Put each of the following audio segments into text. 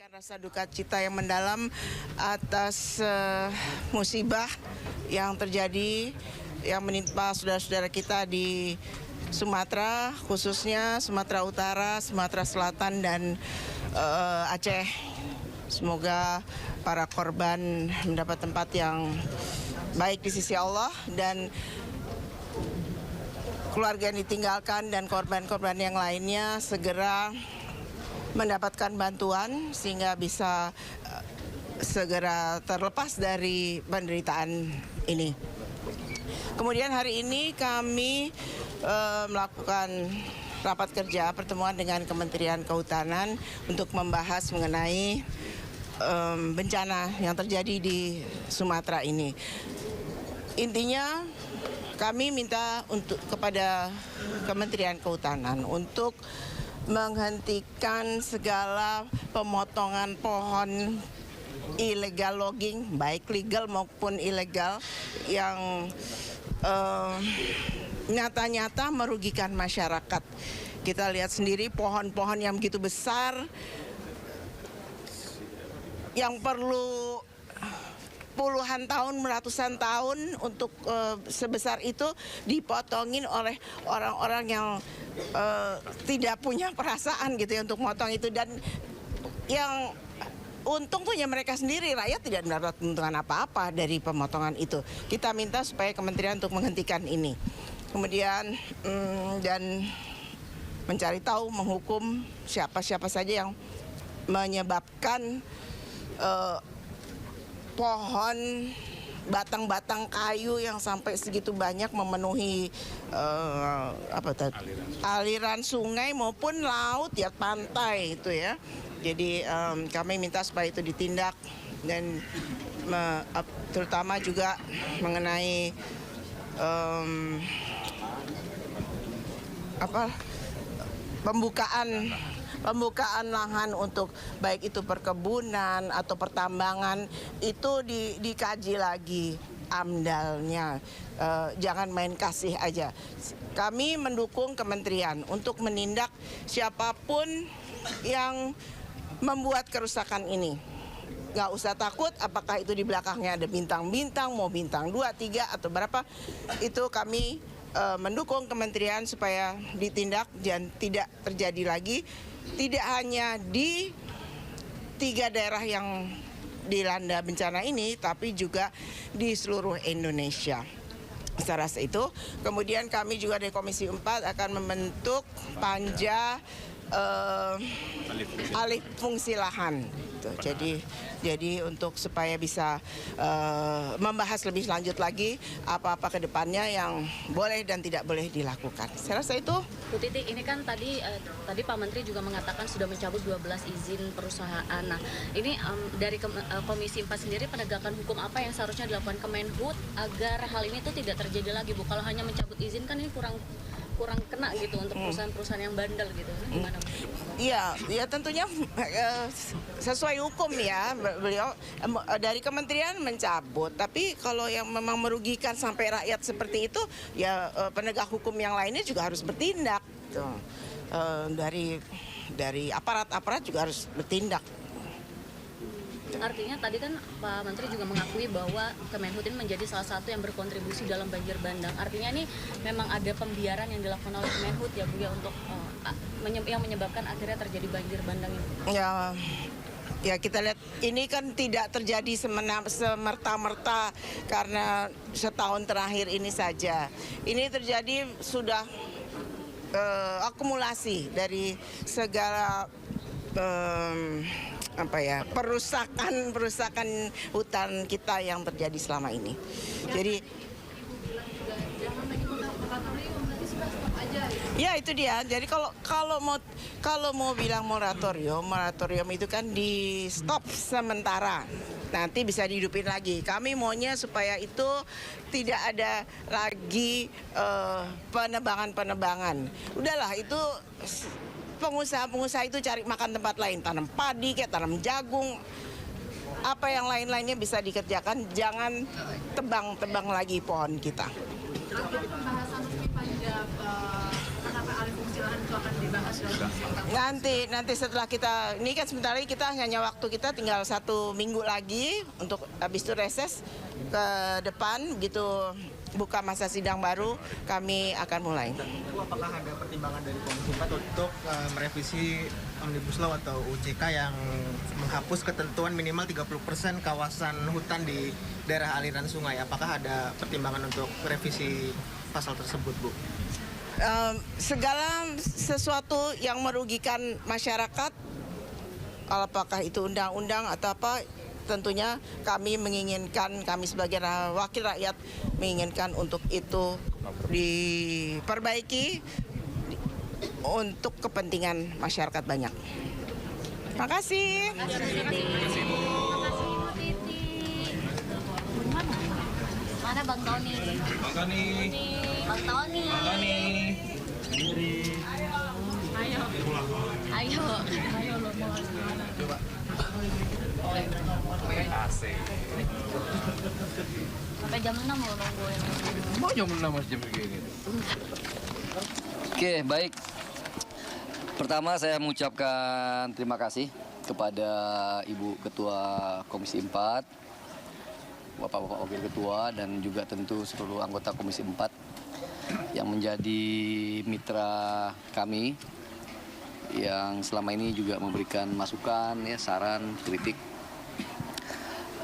menyampaikan rasa duka cita yang mendalam atas musibah yang terjadi yang menimpa saudara-saudara kita di Sumatera, khususnya Sumatera Utara, Sumatera Selatan, dan Aceh. Semoga para korban mendapat tempat yang baik di sisi Allah dan keluarga yang ditinggalkan dan korban-korban yang lainnya segera mendapatkan bantuan sehingga bisa segera terlepas dari penderitaan ini. Kemudian hari ini kami melakukan rapat kerja pertemuan dengan Kementerian Kehutanan untuk membahas mengenai bencana yang terjadi di Sumatera ini. Intinya kami minta kepada Kementerian Kehutanan untuk menghentikan segala pemotongan pohon illegal logging, baik legal maupun ilegal, yang nyata-nyata merugikan masyarakat. Kita lihat sendiri pohon-pohon yang begitu besar, yang perlu puluhan tahun, ratusan tahun untuk sebesar itu dipotongin oleh orang-orang yang tidak punya perasaan gitu ya untuk motong itu, dan yang untung punya mereka sendiri, rakyat tidak mendapat keuntungan apa-apa dari pemotongan itu. Kita minta supaya kementerian untuk menghentikan ini. Kemudian dan mencari tahu, menghukum siapa-siapa saja yang menyebabkan pohon, batang-batang kayu yang sampai segitu banyak memenuhi aliran sungai maupun laut ya, pantai itu ya. Jadi kami minta supaya itu ditindak, dan terutama juga mengenai pembukaan lahan untuk baik itu perkebunan atau pertambangan itu dikaji lagi amdalnya. Jangan main kasih aja. Kami mendukung kementerian untuk menindak siapapun yang membuat kerusakan ini. Nggak usah takut apakah itu di belakangnya ada bintang-bintang, mau bintang 2, 3 atau berapa. Itu kami mendukung kementerian supaya ditindak dan tidak terjadi lagi. Tidak hanya di 3 daerah yang dilanda bencana ini, tapi juga di seluruh Indonesia. Saya rasa itu. Kemudian kami juga dari Komisi 4 akan membentuk panja alih fungsi lahan. Jadi untuk supaya bisa membahas lebih lanjut lagi apa-apa ke depannya yang boleh dan tidak boleh dilakukan. Saya rasa itu. Bu Titi, ini kan tadi Pak Menteri juga mengatakan sudah mencabut 12 izin perusahaan. Nah, ini dari Komisi 4 sendiri, penegakan hukum apa yang seharusnya dilakukan Kemenhub agar hal ini tuh tidak terjadi lagi, Bu? Kalau hanya mencabut izin kan ini kurang kena gitu untuk perusahaan-perusahaan yang bandel gitu. Gimana? Iya, tentunya sesuai hukum ya. Beliau dari kementerian mencabut, tapi kalau yang memang merugikan sampai rakyat seperti itu, ya penegak hukum yang lainnya juga harus bertindak. Dari aparat juga harus bertindak. Artinya tadi kan Pak Menteri juga mengakui bahwa Kemenhub ini menjadi salah satu yang berkontribusi dalam banjir bandang. Artinya ini memang ada pembiaran yang dilakukan oleh Kemenhub ya Bu ya, untuk yang menyebabkan akhirnya terjadi banjir bandang ini. Ya kita lihat ini kan tidak terjadi semerta-merta karena setahun terakhir ini saja. Ini terjadi sudah akumulasi dari segala perusakan hutan kita yang terjadi selama ini. Jadi ya itu dia. Jadi kalau mau bilang moratorium itu kan di stop sementara. Nanti bisa dihidupin lagi. Kami maunya supaya itu tidak ada lagi penebangan. Udahlah, itu pengusaha itu cari makan tempat lain, tanam padi kayak tanam jagung, apa yang lain-lainnya bisa dikerjakan, jangan tebang lagi pohon kita. Jadi pembahasan resmi panja penata alih fungsi lahan itu akan dibahas Nanti setelah kita ini kan sebentar lagi kita hanya waktu kita tinggal 1 minggu lagi untuk habis itu reses ke depan begitu buka masa sidang baru kami akan mulai. Bu, apakah ada pertimbangan dari Komisi 4 untuk merevisi Omnibus Law atau UCK yang menghapus ketentuan minimal 30% kawasan hutan di daerah aliran sungai? Apakah ada pertimbangan untuk revisi pasal tersebut, Bu? Segala sesuatu yang merugikan masyarakat, apakah itu undang-undang atau apa, tentunya kami sebagai wakil rakyat menginginkan untuk itu diperbaiki untuk kepentingan masyarakat banyak. Terima kasih. Mana Bang Tony? Bang Tony. Bang Tony. Bang Tony. Ayo. Ayo. Ayo lo mau Coba. Asik. sampai jam 6 lo nungguin. Mau jam 6 masih jam begini. Oke, baik. Pertama saya mengucapkan terima kasih kepada Ibu Ketua Komisi 4, Bapak-Bapak Wakil Ketua, dan juga tentu seluruh anggota Komisi 4 yang menjadi mitra kami yang selama ini juga memberikan masukan, ya, saran, kritik.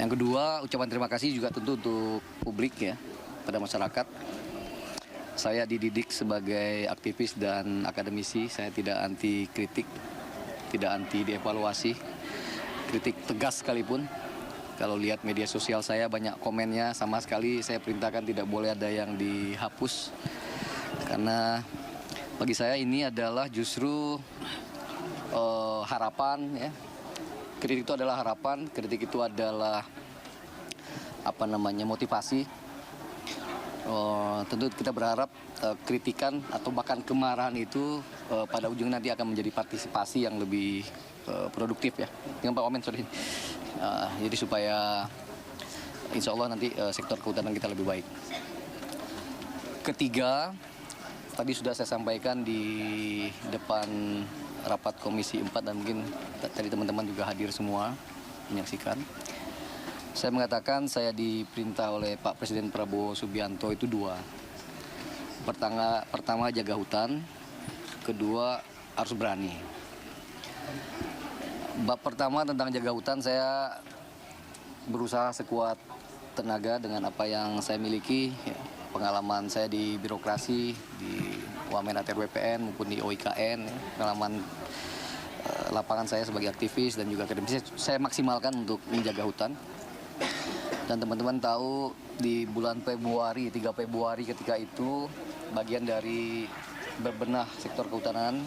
Yang kedua, ucapan terima kasih juga tentu untuk publik, ya, pada masyarakat. Saya dididik sebagai aktivis dan akademisi, saya tidak anti kritik, tidak anti dievaluasi, kritik tegas sekalipun. Kalau lihat media sosial saya banyak komennya, sama sekali saya perintahkan tidak boleh ada yang dihapus. Karena bagi saya ini adalah justru harapan, ya. Kritik itu adalah harapan, kritik itu adalah motivasi. Tentu kita berharap kritikan atau bahkan kemarahan itu pada ujungnya nanti akan menjadi partisipasi yang lebih produktif, ya. Dengan Pak Wamen, sorry. Jadi supaya insya Allah nanti sektor kehutanan kita lebih baik. Ketiga, tadi sudah saya sampaikan di depan rapat Komisi 4 dan mungkin tadi teman-teman juga hadir semua menyaksikan. Saya mengatakan saya diperintah oleh Pak Presiden Prabowo Subianto itu dua. Pertama jaga hutan, kedua harus berani. Bab pertama tentang jaga hutan, saya berusaha sekuat tenaga dengan apa yang saya miliki, ya, pengalaman saya di birokrasi, di Wamen ATR WPN maupun di OIKN, ya, pengalaman lapangan saya sebagai aktivis dan juga akademisi, saya maksimalkan untuk menjaga hutan. Dan teman-teman tahu di bulan Februari, 3 Februari ketika itu bagian dari berbenah sektor kehutanan,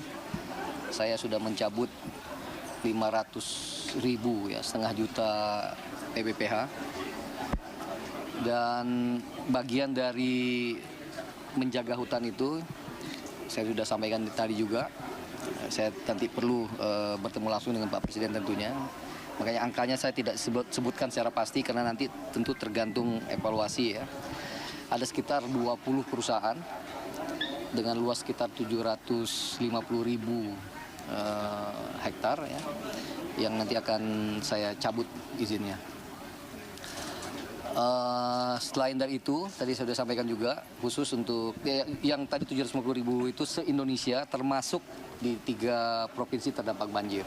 saya sudah mencabut 500.000, ya, setengah juta PBPH. Dan bagian dari menjaga hutan itu saya sudah sampaikan tadi juga, saya nanti perlu bertemu langsung dengan Pak Presiden tentunya. Makanya angkanya saya tidak sebutkan secara pasti karena nanti tentu tergantung evaluasi, ya. Ada sekitar 20 perusahaan dengan luas sekitar 750.000 hektar, ya, yang nanti akan saya cabut izinnya. Selain dari itu, tadi saya sudah sampaikan juga khusus untuk yang tadi 750.000 itu se-Indonesia, termasuk di 3 provinsi terdampak banjir.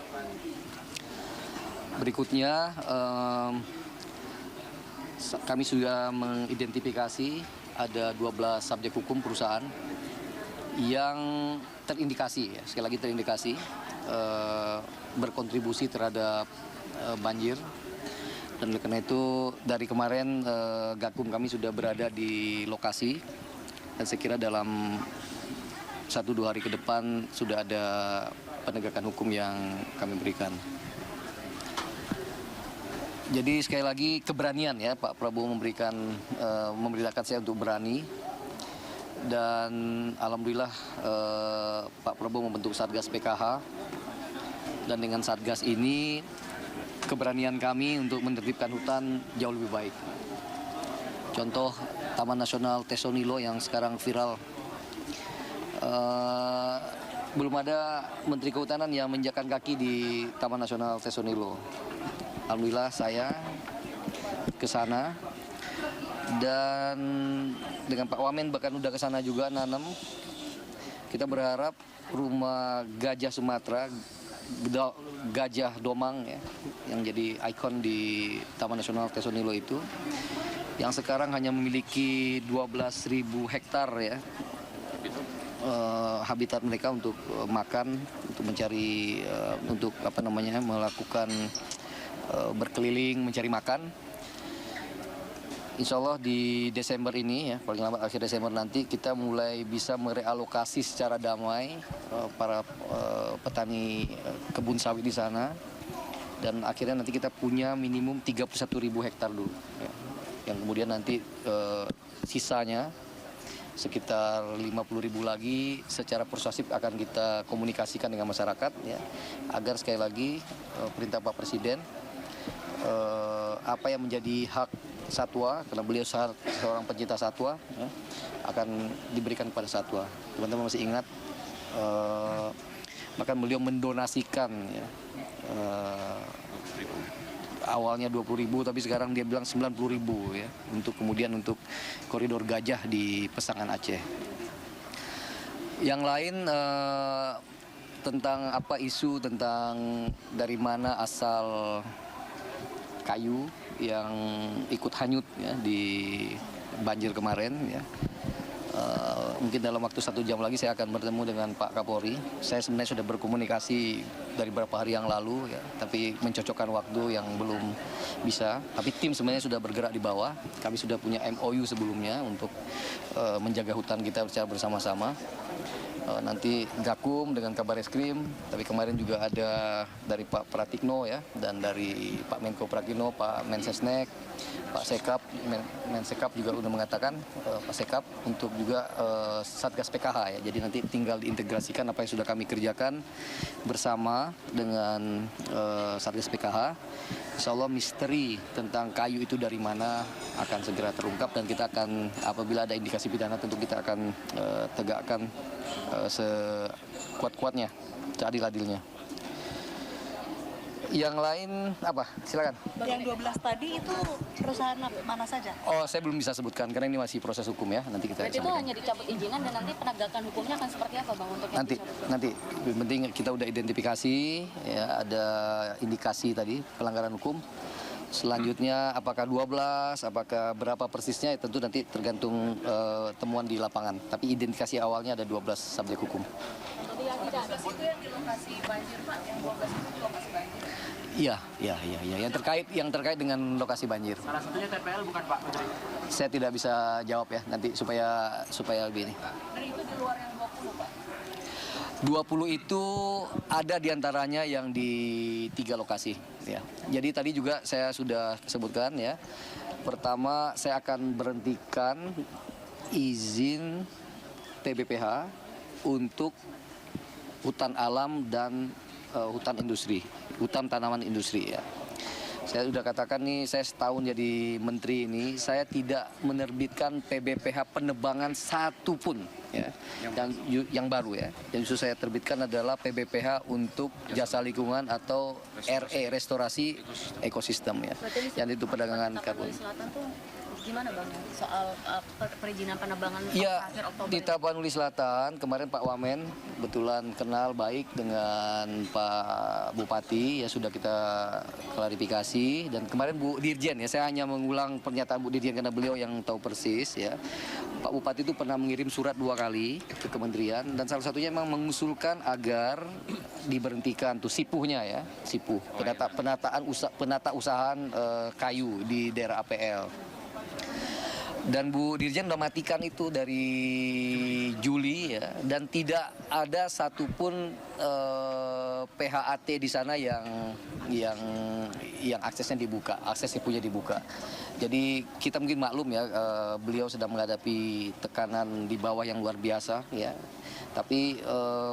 Berikutnya, kami sudah mengidentifikasi ada 12 subjek hukum perusahaan yang terindikasi, ya, sekali lagi terindikasi berkontribusi terhadap banjir. Dan oleh karena itu dari kemarin Gakum kami sudah berada di lokasi dan saya kira dalam 1-2 hari ke depan sudah ada penegakan hukum yang kami berikan. Jadi sekali lagi keberanian, ya, Pak Prabowo memerintahkan saya untuk berani. Dan alhamdulillah Pak Prabowo membentuk Satgas PKH. Dan dengan Satgas ini keberanian kami untuk menertibkan hutan jauh lebih baik. Contoh Taman Nasional Tesonilo yang sekarang viral. belum ada Menteri Kehutanan yang menginjakkan kaki di Taman Nasional Tesonilo. Alhamdulillah saya ke sana dan dengan Pak Wamen bahkan udah ke sana juga nanam. Kita berharap rumah gajah Sumatera, gajah domang ya, yang jadi ikon di Taman Nasional Tesonilo itu, yang sekarang hanya memiliki 12.000 hektar ya, habitat mereka untuk makan, untuk mencari, untuk melakukan berkeliling mencari makan. Insya Allah di Desember ini ya, paling lambat akhir Desember nanti kita mulai bisa merealokasi secara damai para petani kebun sawit di sana, dan akhirnya nanti kita punya minimum 31.000 hektar dulu ya. Yang kemudian nanti sisanya sekitar 50.000 lagi secara persuasif akan kita komunikasikan dengan masyarakat ya, agar sekali lagi perintah Pak Presiden, apa yang menjadi hak satwa, karena beliau seorang pencinta satwa ya, akan diberikan kepada satwa. Teman-teman masih ingat, bahkan beliau mendonasikan ya, awalnya 20.000 tapi sekarang dia bilang 90.000 ya, untuk kemudian untuk koridor gajah di Pesangan Aceh. Yang lain tentang apa isu tentang dari mana asal kayu yang ikut hanyut ya di banjir kemarin ya. Mungkin dalam waktu 1 jam lagi saya akan bertemu dengan Pak Kapolri. Saya sebenarnya sudah berkomunikasi dari beberapa hari yang lalu ya, tapi mencocokkan waktu yang belum bisa. Tapi tim sebenarnya sudah bergerak di bawah. Kami sudah punya MOU sebelumnya untuk menjaga hutan kita secara bersama-sama. Nanti Gakum dengan Kabar Eskrim, tapi kemarin juga ada dari Pak Pratikno ya, dan dari Pak Menko Pratikno, Pak Mensesnek, Pak Sekap, Mensekap juga sudah mengatakan, Pak Sekap untuk juga Satgas PKH ya. Jadi nanti tinggal diintegrasikan apa yang sudah kami kerjakan bersama dengan Satgas PKH. Insya Allah misteri tentang kayu itu dari mana akan segera terungkap, dan kita akan, apabila ada indikasi pidana, tentu kita akan tegakkan sekuat-kuatnya, seadil-adilnya. Yang lain apa? Silakan. Yang 12 tadi itu perusahaan mana saja? Oh, saya belum bisa sebutkan karena ini masih proses hukum ya. Nanti kita Berarti itu hanya dicabut izinan, dan nanti penegakan hukumnya akan seperti apa Bang untuk yang dicabut? Nanti yang penting kita udah identifikasi ya, ada indikasi tadi pelanggaran hukum. Selanjutnya apakah 12, apakah berapa persisnya, ya tentu nanti tergantung temuan di lapangan. Tapi identifikasi awalnya ada 12 subjek hukum. Tapi yang tidak ada itu yang di lokasi banjir Pak, yang 12 itu di lokasi banjir. Iya. Yang terkait dengan lokasi banjir. Salah satunya TPL bukan Pak Menteri? Saya tidak bisa jawab ya, nanti supaya lebih ini. Dan itu di luar yang 20 Pak? 20 itu ada diantaranya yang di 3 lokasi ya. Jadi tadi juga saya sudah sebutkan ya. Pertama, saya akan berhentikan izin TBPH untuk hutan alam dan hutan industri, hutan tanaman industri ya. Saya sudah katakan nih, saya setahun jadi menteri ini, saya tidak menerbitkan PBPH penebangan satupun ya, yang baru ya. Yang justru saya terbitkan adalah PBPH untuk jasa lingkungan atau RE, restorasi ekosistem ya. Yang itu perdagangan karbon. Selatan tuh gimana Bang soal perizinan penebangan Iya, akhir Oktober? di Tapanuli Selatan kemarin Pak Wamen kebetulan kenal baik dengan Pak Bupati ya, sudah kita klarifikasi, dan kemarin Bu Dirjen ya, saya hanya mengulang pernyataan Bu Dirjen karena beliau yang tahu persis ya. Pak Bupati itu pernah mengirim surat 2 kali ke kementerian, dan salah satunya memang mengusulkan agar diberhentikan tuh sipuhnya ya, sipuh penata usahaan kayu di daerah APL. Dan Bu Dirjen udah matikan itu dari Juli ya, dan tidak ada satupun PHAT di sana yang aksesnya punya dibuka. Jadi kita mungkin maklum ya, beliau sedang menghadapi tekanan di bawah yang luar biasa ya. Tapi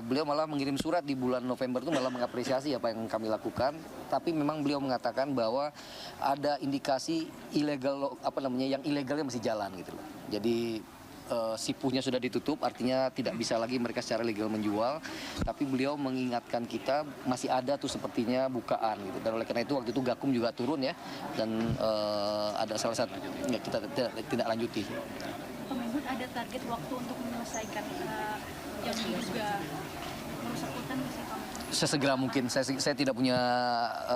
beliau malah mengirim surat di bulan November itu malah mengapresiasi apa yang kami lakukan. Tapi memang beliau mengatakan bahwa ada indikasi ilegal, yang ilegalnya masih jalan gitu loh. Jadi sipuhnya sudah ditutup, artinya tidak bisa lagi mereka secara legal menjual. Tapi beliau mengingatkan kita masih ada tuh sepertinya bukaan gitu. Dan oleh karena itu waktu itu Gakum juga turun ya, dan ada salah satu ya, kita tidak lanjuti. Kemenhub ada target waktu untuk menyelesaikan yang juga merusak hutan masih Pak? Sesegera mungkin. Saya tidak punya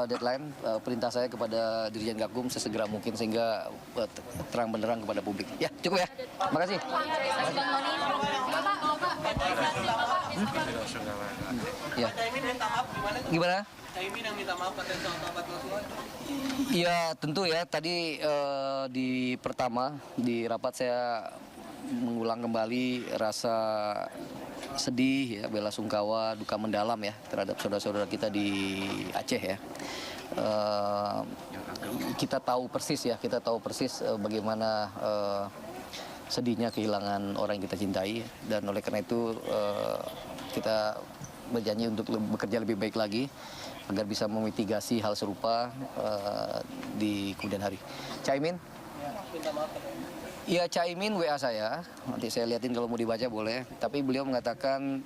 deadline. Perintah saya kepada Dirjen Gakum sesegera mungkin sehingga terang benderang kepada publik. Ya, cukup ya. Terima kasih. Ya. Gimana? Caimin yang minta maaf atas Ya tentu ya, tadi di pertama di rapat saya mengulang kembali rasa sedih ya, bela sungkawa, duka mendalam ya terhadap saudara-saudara kita di Aceh ya. Kita tahu persis bagaimana sedihnya kehilangan orang yang kita cintai, dan oleh karena itu kita berjanji untuk bekerja lebih baik lagi agar bisa memitigasi hal serupa di kemudian hari. Caimin? Iya, Caimin WA saya, nanti saya lihatin kalau mau dibaca boleh. Tapi beliau mengatakan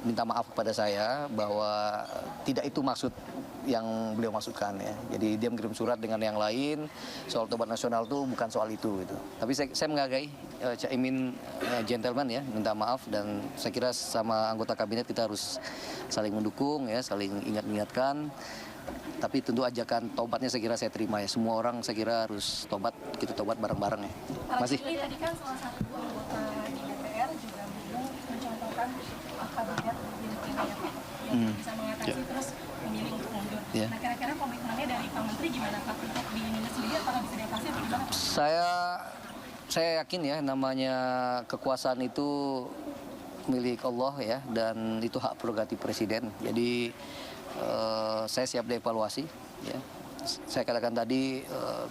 minta maaf kepada saya bahwa tidak itu maksud yang beliau maksudkan ya. Jadi dia mengirim surat dengan yang lain, soal tobat nasional itu bukan soal itu gitu. Tapi saya menghargai Caimin gentleman ya, minta maaf, dan saya kira sama anggota kabinet kita harus saling mendukung ya, saling ingat-ingatkan. Tapi tentu ajakan tobatnya saya kira saya terima ya. Semua orang saya kira harus tobat, kita tobat bareng-bareng ya. Masih. Tadi kan salah satu anggota di DPR juga mencontohkan kabinet yang bisa mengatasi terus memilih untuk mundur. Yeah. Nah, kira-kira komitmennya dari Pak Menteri gimana Pak untuk di Indonesia sendiri, apakah bisa diatasi atau gimana Pak? Saya yakin ya, namanya kekuasaan itu milik Allah ya, dan itu hak prerogatif presiden. Jadi saya siap dievaluasi ya. Saya katakan tadi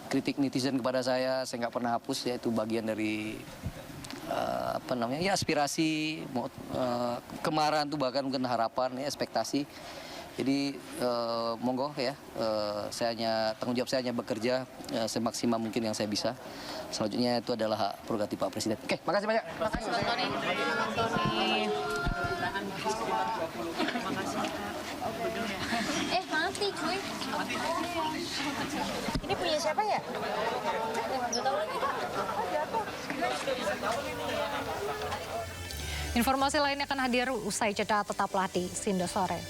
kritik netizen kepada saya nggak pernah hapus ya, itu bagian dari ya aspirasi, kemarahan tuh bahkan mungkin harapan ya, ekspektasi. Jadi monggo ya, tanggung jawab saya hanya bekerja semaksimal mungkin yang saya bisa. Selanjutnya itu adalah hak prerogatif Pak Presiden. Oke, makasih banyak. Makasih Bang Tony. Mati cuy. Ini punya siapa ya? Informasi lainnya akan hadir usai jeda, tetaplah di Sindo Sore.